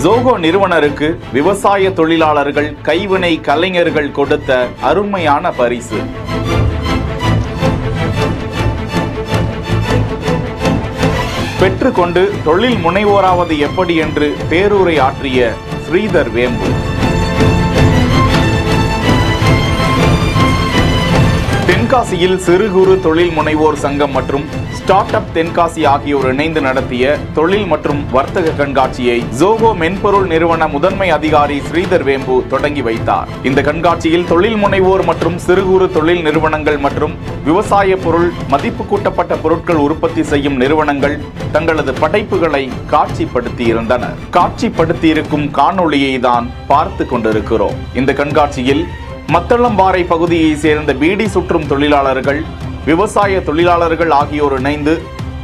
Joko நிறுவனருக்கு விவசாய தொழிலாளர்கள், கைவினை கலைஞர்கள் கொடுத்த அருமையான பரிசு. பெற்றுக்கொண்டு தொழில் முனைவோராவது எப்படி என்று பேருரை ஆற்றிய ஸ்ரீதர் வேம்பு. தென்காசியில் சிறு குறு தொழில் முனைவோர் சங்கம் மற்றும் ஸ்டார்ட் அப் தென்காசி ஆகியோர் இணைந்து நடத்திய தொழில் மற்றும் வர்த்தக கண்காட்சியை ஜோகோ மென்பொருள் நிறுவன முதன்மை அதிகாரி ஸ்ரீதர் வேம்பு தொடங்கி வைத்தார். இந்த கண்காட்சியில் தொழில் முனைவோர் மற்றும் சிறு குறு தொழில் நிறுவனங்கள் மற்றும் விவசாய பொருள், மதிப்பு கூட்டப்பட்ட பொருட்கள் உற்பத்தி செய்யும் நிறுவனங்கள் தங்களது படைப்புகளை காட்சிப்படுத்தியிருந்தனர். காட்சிப்படுத்தியிருக்கும் காணொளியை தான் பார்த்து கொண்டிருக்கிறோம். இந்த கண்காட்சியில் மத்தளம்பாறை பகுதியை சேர்ந்த பீடி சுற்றும் தொழிலாளர்கள், விவசாய தொழிலாளர்கள் ஆகியோர் இணைந்து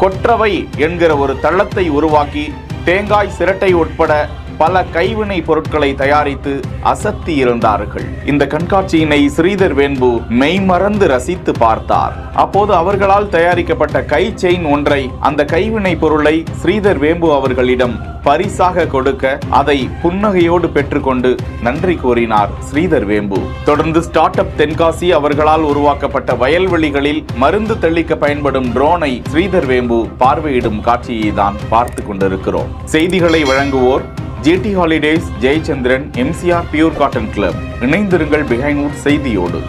கொற்றவை என்கிற ஒரு தளத்தை உருவாக்கி தேங்காய் சிரட்டை உட்பட பல கைவினை பொருட்களை தயாரித்து அசத்தி இருந்தார்கள். இந்த கண்காட்சியினை ஸ்ரீதர் வேம்பு மெய்மறந்து ரசித்து பார்த்தார். அப்போது அவர்களால் தயாரிக்கப்பட்ட கை செயின் ஒன்றை, அந்த கைவினை பொருளை ஸ்ரீதர் வேம்பு அவர்களிடம் பரிசாக கொடுக்க அதை புன்னகையோடு பெற்றுக்கொண்டு நன்றி கூறினார் ஸ்ரீதர் வேம்பு. தொடர்ந்து ஸ்டார்ட் அப் தென்காசி அவர்களால் உருவாக்கப்பட்ட வயல்வெளிகளில் மருந்து தெளிக்க பயன்படும் ட்ரோனை ஸ்ரீதர் வேம்பு பார்வையிடும் காட்சியை தான் பார்த்து கொண்டிருக்கிறோம். செய்திகளை வழங்குவோர் GT holidays, Jayachandran, MCR pure cotton club. இணைந்திருங்கள் பிஹைண்ட் வுட் செய்தியோடு.